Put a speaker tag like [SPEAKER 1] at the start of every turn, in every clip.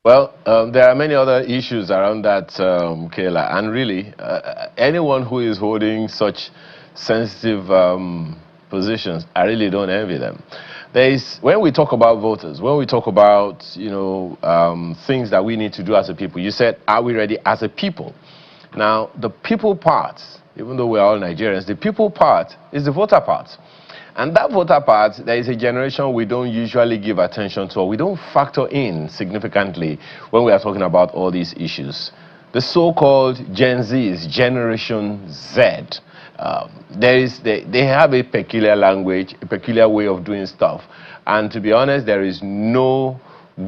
[SPEAKER 1] Well, there are many other issues around that, Kayla, and really, anyone who is holding such sensitive positions, I really don't envy them. When we talk about voters, when we talk about, things that we need to do as a people, you said, are we ready as a people? Now, the people part, even though we're all Nigerians, the people part is the voter part. And that voter part, there is a generation we don't usually give attention to, or we don't factor in significantly when we are talking about all these issues. The so-called Gen Zs, Generation Z. They have a peculiar language, a peculiar way of doing stuff. And to be honest, there is no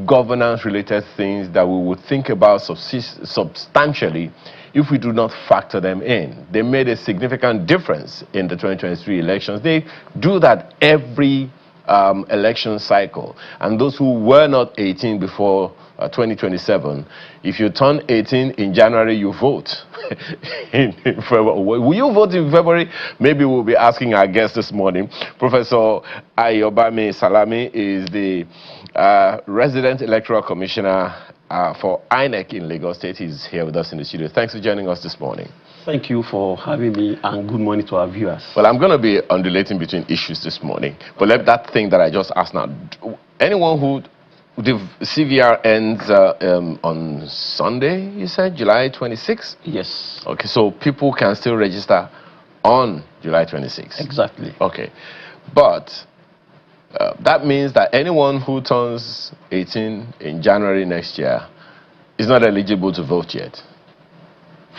[SPEAKER 1] governance-related things that we would think about substantially if we do not factor them in. They made a significant difference in the 2023 elections. They do that every election cycle. And those who were not 18 before 2027, if you turn 18 in January, you vote. in February. Will you vote in February? Maybe we'll be asking our guest this morning. Professor Ayobami Salami is the resident electoral commissioner for INEC in Lagos State. He's here with us in the studio. Thanks for joining us this morning.
[SPEAKER 2] Thank you for having me, and good morning to our viewers.
[SPEAKER 1] Well, I'm going to be undulating between issues this morning, but let that thing that I just asked now, anyone who, the CVR ends on Sunday, you said, July 26th?
[SPEAKER 2] Yes.
[SPEAKER 1] Okay, so people can still register on July 26th?
[SPEAKER 2] Exactly.
[SPEAKER 1] Okay, but that means that anyone who turns 18 in January next year is not eligible to vote yet.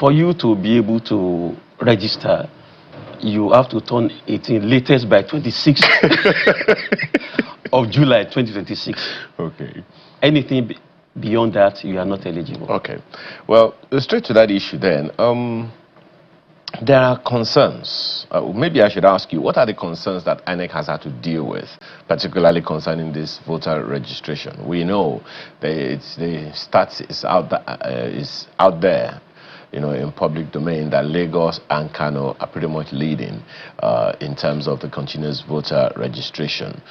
[SPEAKER 2] For you to be able to register, you have to turn 18 latest by 26th of July 2026.
[SPEAKER 1] Okay.
[SPEAKER 2] Anything beyond that, you are not eligible.
[SPEAKER 1] Okay. Well, straight to that issue then. There are concerns. Maybe I should ask you, what are the concerns that INEC has had to deal with, particularly concerning this voter registration? We know that the stats is out there, in public domain, that Lagos and Kano are pretty much leading in terms of the continuous voter registration.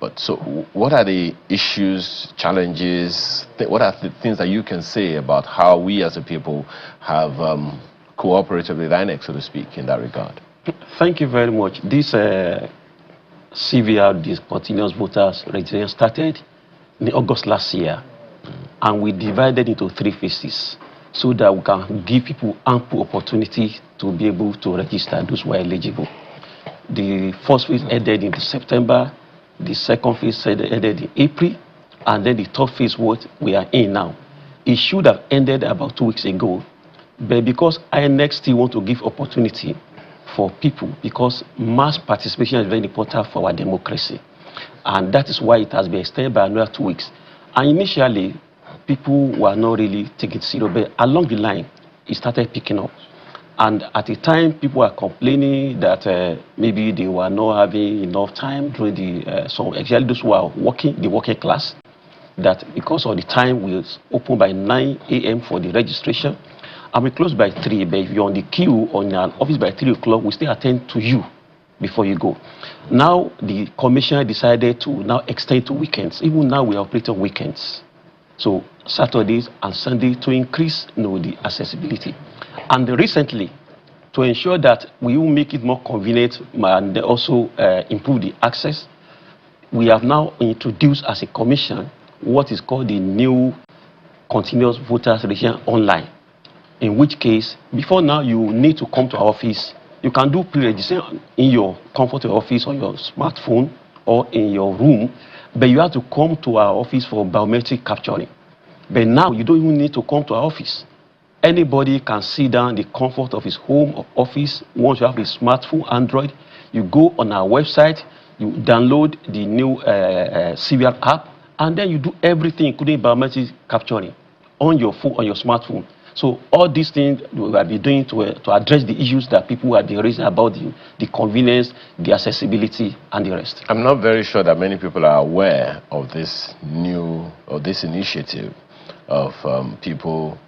[SPEAKER 1] But so what are the issues, challenges, what are the things that you can say about how we as a people have cooperated with INEC, so to speak, in that regard?
[SPEAKER 2] Thank you very much. This CVR, this continuous voters registration, started in August last year, and we divided into 3 phases so that we can give people ample opportunity to be able to register those who are eligible. The first phase ended in September, the second phase ended in April, and then the third phase, what we are in now. It should have ended about 2 weeks ago, but because INEC still want to give opportunity for people, because mass participation is very important for our democracy, and that is why it has been extended by another 2 weeks. And initially, people were not really taking it serious, but along the line, it started picking up. And at the time, people were complaining that maybe they were not having enough time during the, so actually those who are working, the working class, that because of the time we open by 9 a.m. for the registration, and we close by 3, but if you're on the queue on an office by 3 o'clock, we still attend to you before you go. Now, the commissioner decided to now extend to weekends. Even now, we operate on weekends. So, Saturdays and Sundays to increase the accessibility. And recently, to ensure that we will make it more convenient and also improve the access, we have now introduced as a commission what is called the new continuous voters registration online. In which case, before now, you need to come to our office. You can do pre-registration in your comfort office on your smartphone or in your room, but you have to come to our office for biometric capturing. But now, you don't even need to come to our office. Anybody can sit down in the comfort of his home or office. Once you have a smartphone, Android, you go on our website, you download the new CVR app, and then you do everything, including biometric capturing, on your phone, on your smartphone. So all these things we will be doing to address the issues that people have been raising about the convenience, the accessibility, and the rest.
[SPEAKER 1] I'm not very sure that many people are aware of this initiative of people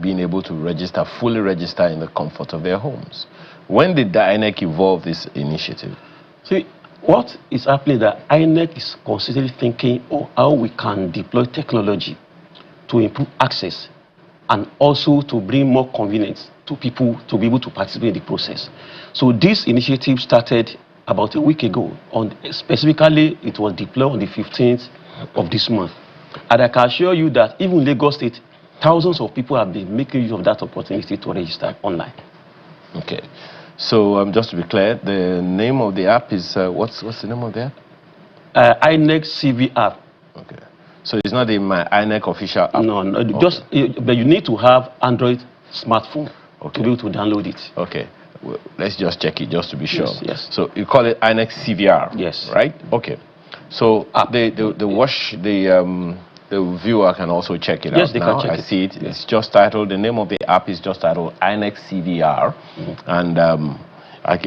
[SPEAKER 1] being able to register, fully register in the comfort of their homes. When did the INEC evolve this initiative?
[SPEAKER 2] See, What is happening that INEC is constantly thinking of how we can deploy technology to improve access and also to bring more convenience to people to be able to participate in the process. So this initiative started about a week ago. Specifically, it was deployed on the 15th of this month. And I can assure you that even in Lagos State, thousands of people have been making use of that opportunity to register online.
[SPEAKER 1] Okay. So just to be clear, the name of the app is, what's the name of the app?
[SPEAKER 2] INEC CVR.
[SPEAKER 1] Okay. So it's not in my INEC official app?
[SPEAKER 2] No,
[SPEAKER 1] okay.
[SPEAKER 2] Just, but you need to have Android smartphone to be able to download it.
[SPEAKER 1] Okay. Well, let's just check it just to be sure.
[SPEAKER 2] Yes.
[SPEAKER 1] So you call it INEC CVR?
[SPEAKER 2] Yes.
[SPEAKER 1] Right? Okay. So the viewer can also check it out.
[SPEAKER 2] Yes, they
[SPEAKER 1] now.
[SPEAKER 2] can check
[SPEAKER 1] I
[SPEAKER 2] it.
[SPEAKER 1] see it.
[SPEAKER 2] Yes.
[SPEAKER 1] It's just titled, the name of the app is just titled INEC CVR. And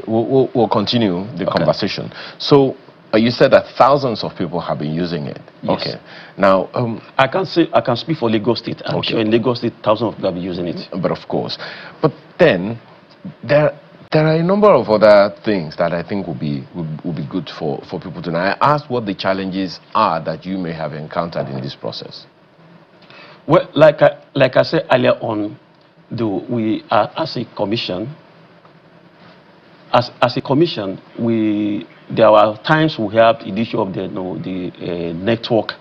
[SPEAKER 1] we'll continue the conversation. So you said that thousands of people have been using it.
[SPEAKER 2] Yes.
[SPEAKER 1] Okay. Now,
[SPEAKER 2] I can speak for Lagos State. I'm sure in Lagos State, thousands of people have been using it.
[SPEAKER 1] But of course. But then, there are a number of other things that I think would be good for people to know. I asked what the challenges are that you may have encountered in this process.
[SPEAKER 2] Well, like I said earlier on, we are as a commission, there are times we have the issue of the network,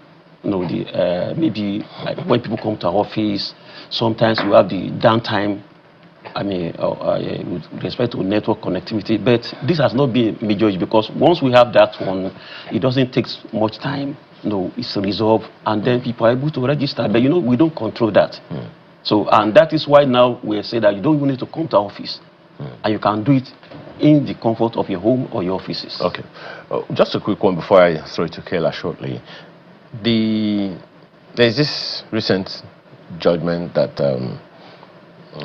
[SPEAKER 2] maybe when people come to our office, sometimes we have the downtime. I mean, with respect to network connectivity, but this has not been a major issue because once we have that one, it doesn't take much time. It's resolved, and then people are able to register. But we don't control that. So, and that is why now we say that you don't even need to come to our office, and you can do it in the comfort of your home or your offices.
[SPEAKER 1] Okay. Just a quick one before I throw it to Kayla shortly. There's this recent judgment that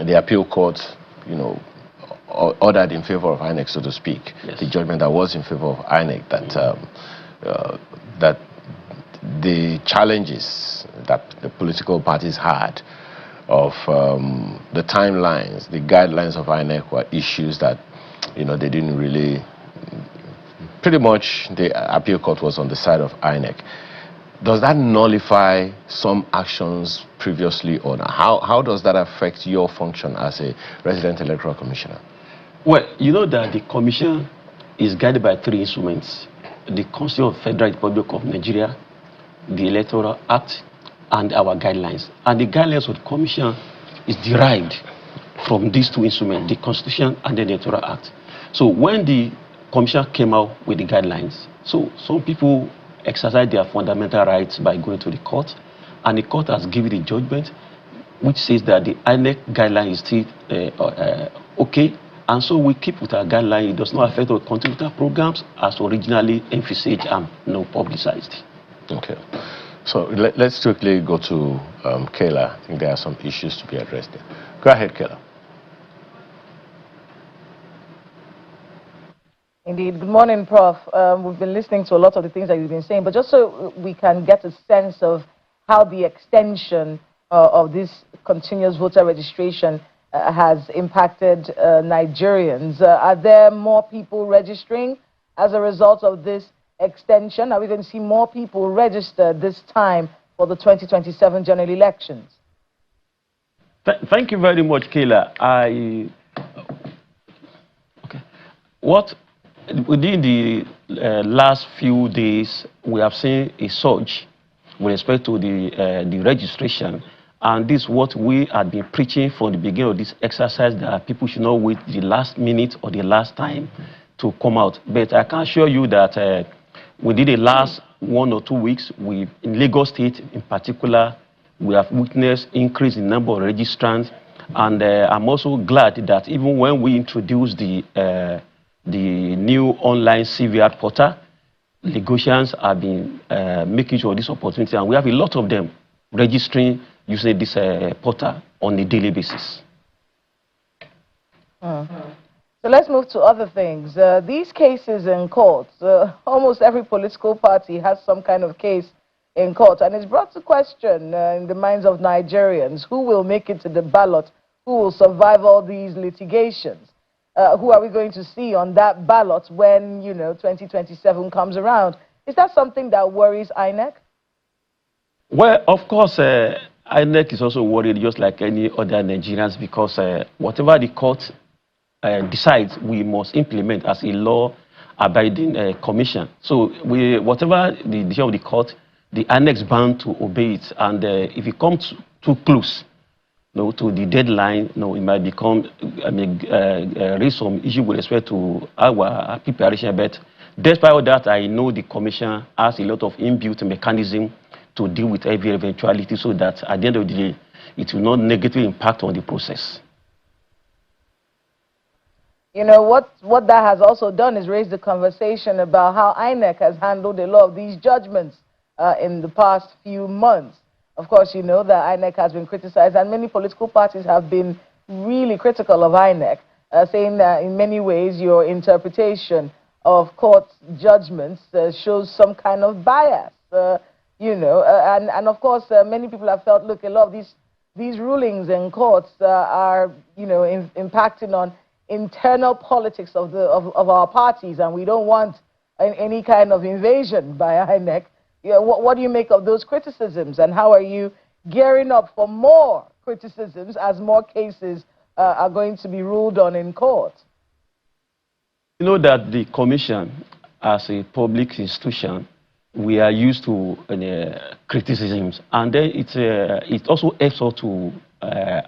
[SPEAKER 1] the appeal court, ordered in favor of INEC, so to speak.
[SPEAKER 2] Yes.
[SPEAKER 1] The judgment that was in favor of INEC, that the challenges that the political parties had of the timelines, the guidelines of INEC were issues that, they didn't really, pretty much the appeal court was on the side of INEC. Does that nullify some actions previously or not? How does that affect your function as a resident electoral commissioner?
[SPEAKER 2] Well, you know that the commission is guided by three instruments: the Constitution of the Federal Republic of Nigeria, the Electoral Act, and our guidelines. And the guidelines of the commission is derived from these two instruments, the Constitution and the Electoral Act. So when the commission came out with the guidelines, so some people exercise their fundamental rights by going to the court, and the court has given a judgment which says that the INEC guideline is still okay, and so we keep with our guideline. It does not affect our continental programs as originally envisaged and publicized.
[SPEAKER 1] Okay. So let's quickly go to Kayla. I think there are some issues to be addressed there. Go ahead, Kayla.
[SPEAKER 3] Indeed. Good morning, Prof. We've been listening to a lot of the things that you've been saying, but just so we can get a sense of how the extension of this continuous voter registration has impacted Nigerians. Are there more people registering as a result of this extension? Are we going to see more people register this time for the 2027 general elections?
[SPEAKER 2] Thank you very much, Kayla. Within the last few days, we have seen a surge with respect to the registration, and this is what we had been preaching from the beginning of this exercise, that people should not wait the last minute or the last time to come out. But I can assure you that within the last 1 or 2 weeks, in Lagos State in particular, we have witnessed increase in number of registrants, and I'm also glad that even when we introduced the new online CVR portal, Lagosians have been making sure of this opportunity, and we have a lot of them registering using this portal on a daily basis.
[SPEAKER 3] So let's move to other things. These cases in courts, almost every political party has some kind of case in court, and it's brought to question in the minds of Nigerians who will make it to the ballot, who will survive all these litigations. who are we going to see on that ballot when, 2027 comes around? Is that something that worries INEC?
[SPEAKER 2] Well, of course, INEC is also worried just like any other Nigerians because whatever the court decides, we must implement as a law-abiding commission. So whatever the decision of the court, the INEC is bound to obey it. And if it comes too close, to the deadline, it might become, raise some issue with respect to our preparation. But despite all that, I know the commission has a lot of inbuilt mechanism to deal with every eventuality so that at the end of the day, it will not negatively impact on the process.
[SPEAKER 3] What that has also done is raise the conversation about how INEC has handled a lot of these judgments in the past few months. Of course, you know that INEC has been criticized, and many political parties have been really critical of INEC, saying that in many ways your interpretation of court judgments shows some kind of bias, and of course, many people have felt, look, a lot of these rulings in courts are, impacting on internal politics of our parties, and we don't want any kind of invasion by INEC. What do you make of those criticisms, and how are you gearing up for more criticisms as more cases are going to be ruled on in court?
[SPEAKER 2] You know that the commission, as a public institution, we are used to criticisms, and then it also helps us to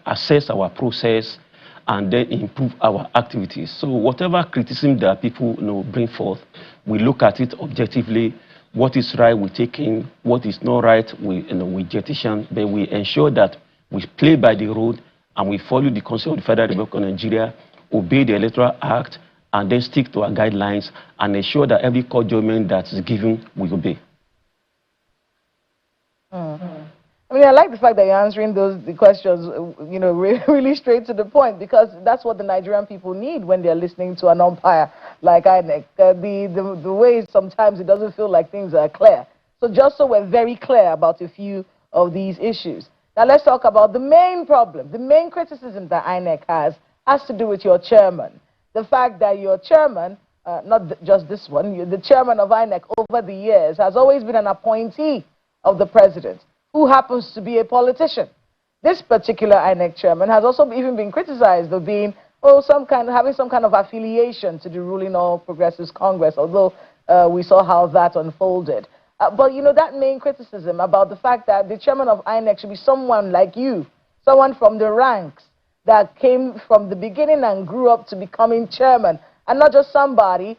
[SPEAKER 2] assess our process and then improve our activities. So whatever criticism that people bring forth, we look at it objectively. What is right, we take in. What is not right, we jettison. But we ensure that we play by the rule and we follow the Constitution of the Federal Republic of Nigeria, obey the Electoral Act, and then stick to our guidelines and ensure that every court judgment that is given, we obey.
[SPEAKER 3] I mean, I like the fact that you're answering the questions, really straight to the point, because that's what the Nigerian people need when they're listening to an umpire like INEC. The way sometimes it doesn't feel like things are clear. So just so we're very clear about a few of these issues. Now let's talk about the main problem, the main criticism that INEC has to do with your chairman. The fact that your chairman, not just this one, the chairman of INEC over the years has always been an appointee of the president, who happens to be a politician. This particular INEC chairman has also even been criticized of being, having some kind of affiliation to the ruling All Progressives Congress, although we saw how that unfolded. But that main criticism about the fact that the chairman of INEC should be someone like you, someone from the ranks that came from the beginning and grew up to becoming chairman, and not just somebody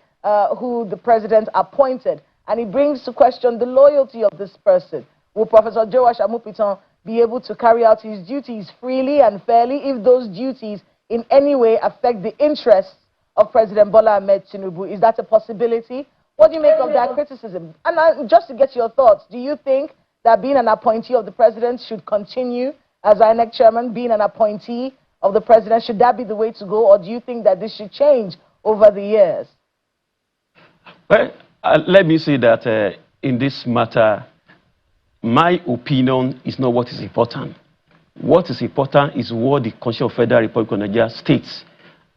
[SPEAKER 3] who the president appointed. And it brings to question the loyalty of this person. Will Professor Joash Amupitan be able to carry out his duties freely and fairly if those duties in any way affect the interests of President Bola Ahmed Tinubu? Is that a possibility? What do you make of that criticism? And just to get your thoughts, do you think that being an appointee of the president should continue as INEC chairman, being an appointee of the president? Should that be the way to go, or do you think that this should change over the years?
[SPEAKER 2] Well, let me say that in this matter, my opinion is not what is important. What is important is what the Constitution of the Federal Republic of Nigeria states.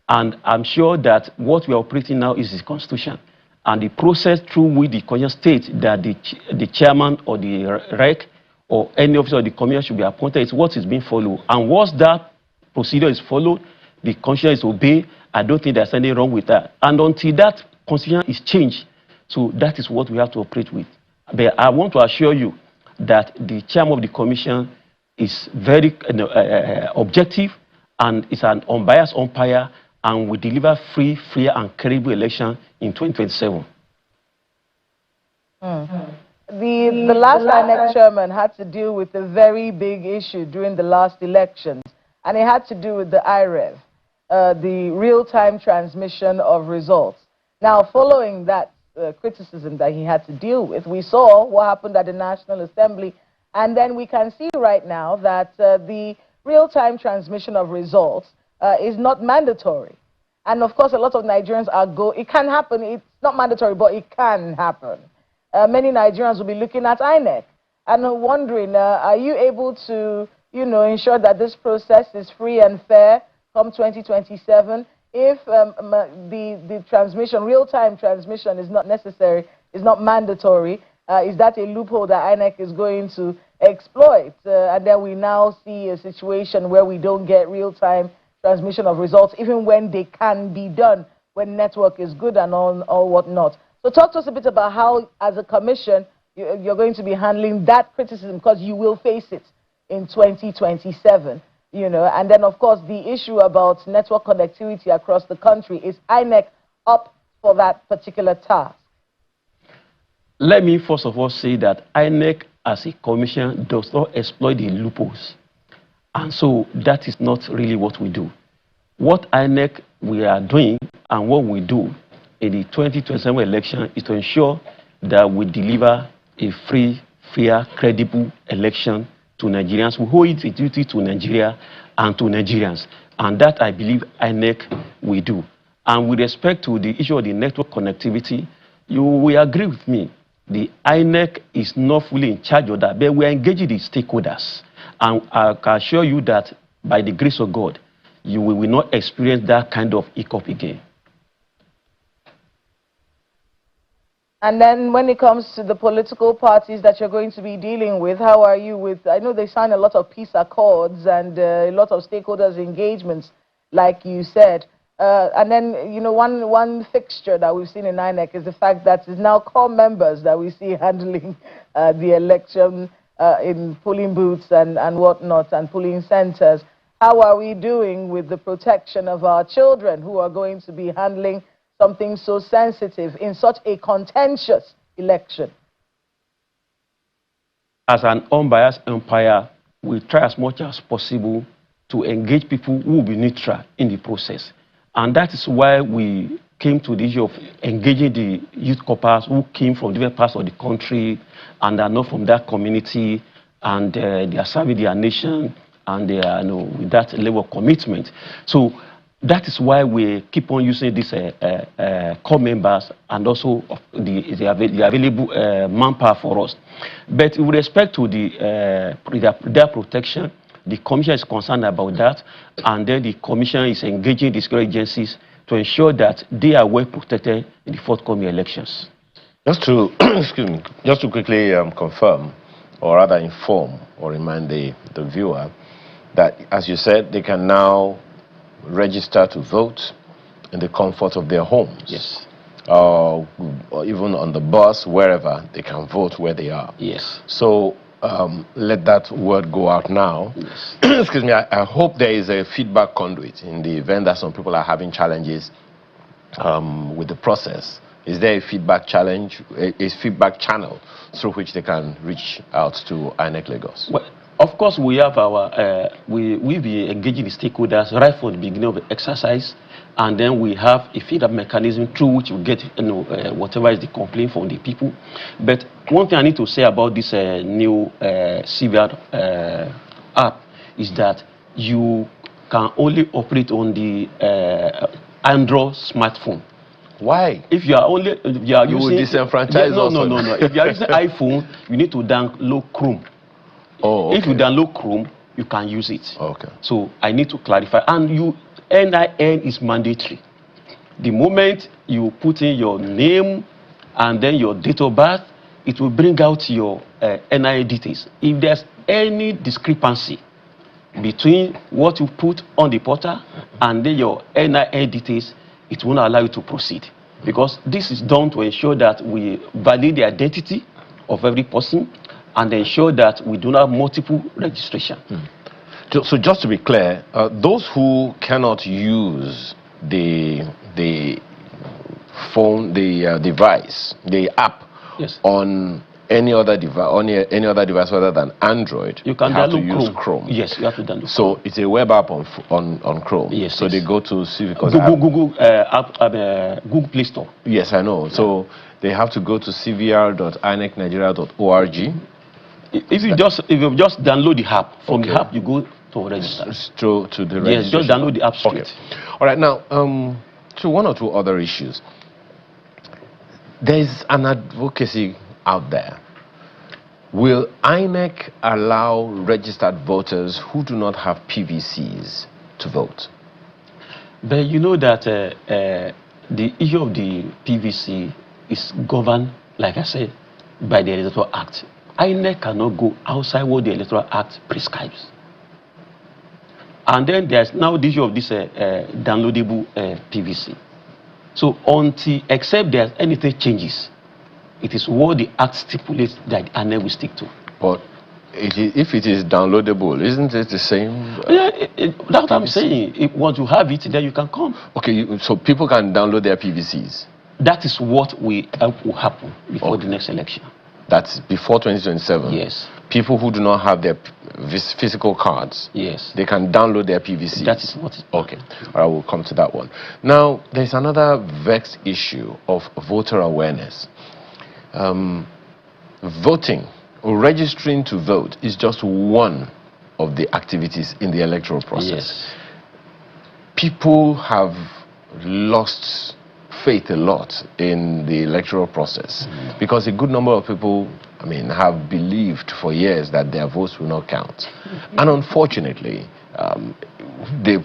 [SPEAKER 2] And I'm sure that what we are operating now is the Constitution. And the process through which the Constitution states that the chairman or the REC or any officer of the commission should be appointed is what is being followed. And once that procedure is followed, the Constitution is obeyed. I don't think there's anything wrong with that. And until that Constitution is changed, so that is what we have to operate with. But I want to assure you that the chairman of the commission is very objective and is an unbiased umpire and will deliver free, fair, and credible election in 2027.
[SPEAKER 3] The last INEC chairman had to deal with a very big issue during the last elections, and it had to do with the IREV, the real-time transmission of results. Now, following that criticism that he had to deal with, we saw what happened at the National Assembly, and then we can see right now that the real-time transmission of results is not mandatory. And of course, a lot of Nigerians it can happen, it's not mandatory, but it can happen. Many Nigerians will be looking at INEC and wondering, are you able to, ensure that this process is free and fair come 2027? if the transmission, real-time transmission is not necessary, is not mandatory, is that a loophole that INEC is going to exploit? And then we now see a situation where we don't get real-time transmission of results, even when they can be done, when network is good and all whatnot. So talk to us a bit about how, as a commission, you're going to be handling that criticism, because you will face it in 2027. You know, and then of course the issue about network connectivity across the country. Is INEC up for that particular task?
[SPEAKER 2] Let me first of all say that INEC as a commission does not exploit the loopholes. And so that is not really what we do. What INEC we are doing and what we do in the 2027 election is to ensure that we deliver a free, fair, credible election to Nigerians. We hold it a duty to Nigeria and to Nigerians. And that, I believe, INEC will do. And with respect to the issue of the network connectivity, you will agree with me. The INEC is not fully in charge of that, but we are engaging the stakeholders. And I can assure you that, by the grace of God, you will not experience that kind of hiccup again.
[SPEAKER 3] And then when it comes to the political parties that you're going to be dealing with, how are you with, I know they signed a lot of peace accords and a lot of stakeholders engagements, like you said. And then, you know, one fixture that we've seen in INEC is the fact that it's now core members that we see handling the election in polling booths and whatnot, and polling centers. How are we doing with the protection of our children who are going to be handling something so sensitive in such a contentious election?
[SPEAKER 2] As an unbiased umpire, we try as much as possible to engage people who will be neutral in the process. And that is why we came to the issue of engaging the youth corps who came from different parts of the country and are not from that community, and they are serving their nation, and they are, you know, with that level of commitment. So that is why we keep on using these core members, and also the available manpower for us. But with respect to their protection, the Commission is concerned about that, and then the Commission is engaging the security agencies to ensure that they are well protected in the forthcoming elections.
[SPEAKER 1] Just to, excuse me, just to quickly confirm, or rather inform or remind the viewer that, as you said, they can now register to vote in the comfort of their homes.
[SPEAKER 2] Yes.
[SPEAKER 1] Or even on the bus, wherever, they can vote where they are.
[SPEAKER 2] Yes.
[SPEAKER 1] So let that word go out now.
[SPEAKER 2] Yes.
[SPEAKER 1] Excuse me, I hope there is a feedback conduit in the event that some people are having challenges with the process. Is there a feedback challenge, a feedback channel through which they can reach out to INEC Lagos? Well,
[SPEAKER 2] of course, we have our, we'll be engaging the stakeholders right from the beginning of the exercise, and then we have a feedback mechanism through which we get, you know, whatever is the complaint from the people. But one thing I need to say about this new CVR app is that you can only operate on the Android smartphone.
[SPEAKER 1] Why?
[SPEAKER 2] If you are only, if you are
[SPEAKER 1] you
[SPEAKER 2] using,
[SPEAKER 1] will disenfranchise
[SPEAKER 2] no. If you are using iPhone, you need to download Chrome.
[SPEAKER 1] Oh, okay.
[SPEAKER 2] If you download Chrome, you can use it.
[SPEAKER 1] Okay.
[SPEAKER 2] So I need to clarify. And NIN is mandatory. The moment you put in your name and then your date of birth, it will bring out your NIN details. If there's any discrepancy between what you put on the portal and then your NIN details, it won't allow you to proceed. Because this is done to ensure that we validate the identity of every person and ensure that we do not have multiple registration.
[SPEAKER 1] So just to be clear, those who cannot use the phone, the device, the app,
[SPEAKER 2] yes,
[SPEAKER 1] on any other device other than Android,
[SPEAKER 2] you can
[SPEAKER 1] have to
[SPEAKER 2] download
[SPEAKER 1] use Chrome.
[SPEAKER 2] Yes, you have to download.
[SPEAKER 1] So
[SPEAKER 2] Chrome.
[SPEAKER 1] It's a web app on Chrome.
[SPEAKER 2] Yes.
[SPEAKER 1] So
[SPEAKER 2] yes.
[SPEAKER 1] they go to see
[SPEAKER 2] Google Google Play Store.
[SPEAKER 1] Yes, I know. Yeah. So they have to go to cvr.inecnigeria.org.
[SPEAKER 2] If you just download the app from the app, you go to register.
[SPEAKER 1] To the registration.
[SPEAKER 2] Yes, just download the app straight.
[SPEAKER 1] Okay. All right. Now, to one or two other issues. There is an advocacy out there. Will INEC allow registered voters who do not have PVCs to vote?
[SPEAKER 2] But you know that the issue of the PVC is governed, like I said, by the Electoral Act. INEC cannot go outside what the Electoral Act prescribes. And then there's now the issue of this downloadable PVC. So except there's anything changes, it is what the Act stipulates that INEC will stick to.
[SPEAKER 1] But if it is downloadable, isn't it the same?
[SPEAKER 2] Yeah, that's what I'm saying. Once you have it, then you can come.
[SPEAKER 1] Okay, so people can download their PVCs?
[SPEAKER 2] That is what will happen before the next election. That's
[SPEAKER 1] before 2027?
[SPEAKER 2] Yes.
[SPEAKER 1] People who do not have their physical cards,
[SPEAKER 2] yes,
[SPEAKER 1] they can download their PVCs?
[SPEAKER 2] That is what is
[SPEAKER 1] okay. All right, we'll come to that one. Now, there's another vexed issue of voter awareness. Voting or registering to vote is just one of the activities in the electoral process.
[SPEAKER 2] Yes.
[SPEAKER 1] People have lost faith a lot in the electoral process because a good number of people, I mean, have believed for years that their votes will not count. And unfortunately,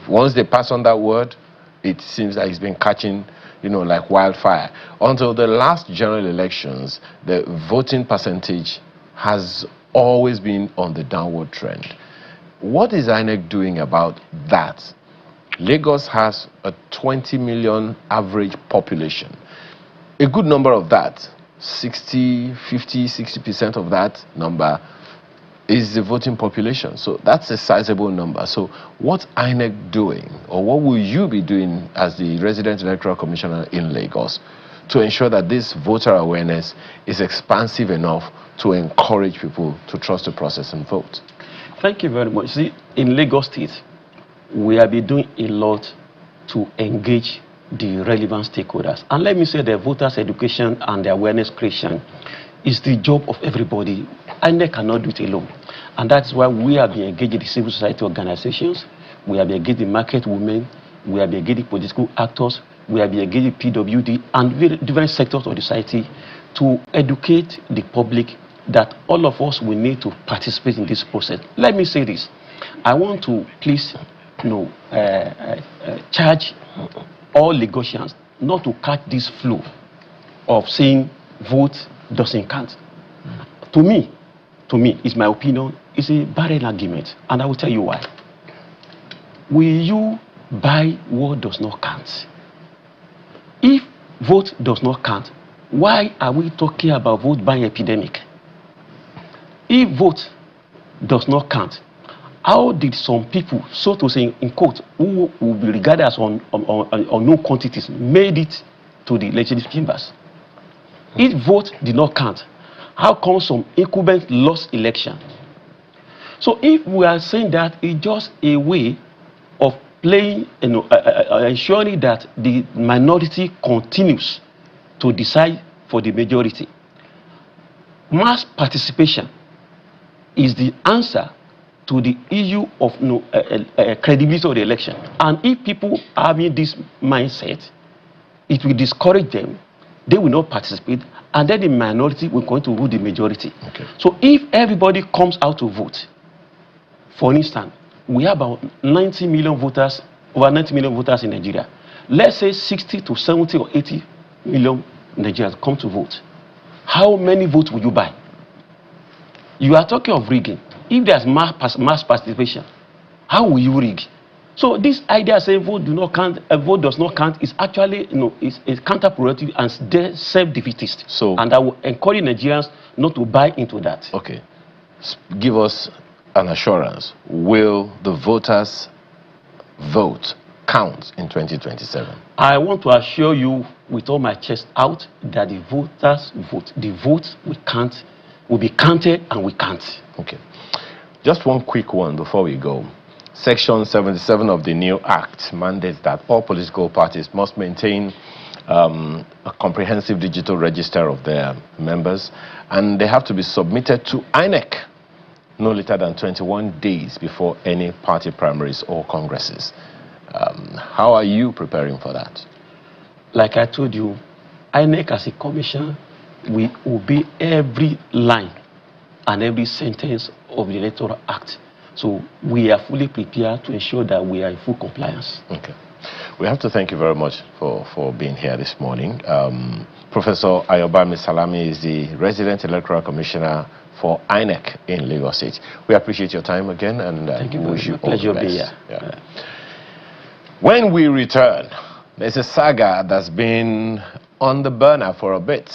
[SPEAKER 1] once they pass on that word, it seems like it's been catching, you know, like wildfire. Until the last general elections, the voting percentage has always been on the downward trend. What is INEC doing about that? Lagos has a 20 million average population. A good number of that, 60% of that number is the voting population. So that's a sizable number. So what's INEC doing, or what will you be doing as the resident electoral commissioner in Lagos to ensure that this voter awareness is expansive enough to encourage people to trust the process and vote?
[SPEAKER 2] Thank you very much. See, in Lagos State, we have been doing a lot to engage the relevant stakeholders. And let me say that voters' education and the awareness creation is the job of everybody. INEC cannot do it alone. And that's why we have been engaging the civil society organizations, we have been engaging market women, we have been engaging political actors, we have been engaging PWD and different sectors of the society to educate the public that all of us will need to participate in this process. Let me say this. I want to please charge all Lagosians not to catch this flow of saying vote doesn't count. To me, it's my opinion, it's a barren argument, and I will tell you why. Will you buy what does not count? If vote does not count, why are we talking about vote buying epidemic? If vote does not count, how did some people, so to say, in quote, who will be regarded as unknown quantities, made it to the legislative chambers? If vote did not count, how come some incumbents lost election? So if we are saying that it's just a way of playing, ensuring that the minority continues to decide for the majority, mass participation is the answer to the issue of credibility of the election. And if people are having this mindset, it will discourage them. They will not participate, and then the minority will going to rule the majority.
[SPEAKER 1] Okay.
[SPEAKER 2] So if everybody comes out to vote, for instance, we have about 90 million voters, over 90 million voters in Nigeria. Let's say 60 to 70 or 80 million Nigerians come to vote. How many votes will you buy? You are talking of rigging. If there's mass participation, how will you rig? So this idea saying vote does not count is actually is counterproductive and self-defeatist.
[SPEAKER 1] So,
[SPEAKER 2] and I will encourage Nigerians not to buy into that.
[SPEAKER 1] Okay, give us an assurance. Will the voters' vote count in 2027?
[SPEAKER 2] I want to assure you, with all my chest out, that the voters' vote, the vote will be counted and we count.
[SPEAKER 1] Okay. Just one quick one before we go. Section 77 of the new act mandates that all political parties must maintain a comprehensive digital register of their members, and they have to be submitted to INEC no later than 21 days before any party primaries or congresses. How are you preparing for that?
[SPEAKER 2] Like I told you, INEC as a commission, we obey every line and every sentence of the Electoral Act. So we are fully prepared to ensure that we are in full compliance.
[SPEAKER 1] Okay. We have to thank you very much for being here this morning. Professor Ayobami Salami is the resident electoral commissioner for INEC in Lagos State. We appreciate your time again, and
[SPEAKER 2] thank you.
[SPEAKER 1] Wish you all
[SPEAKER 2] Pleasure
[SPEAKER 1] the
[SPEAKER 2] to be
[SPEAKER 1] best.
[SPEAKER 2] here.
[SPEAKER 1] Yeah. When we return, there's a saga that's been on the burner for a bit.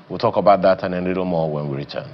[SPEAKER 1] We'll talk about that and a little more when we return.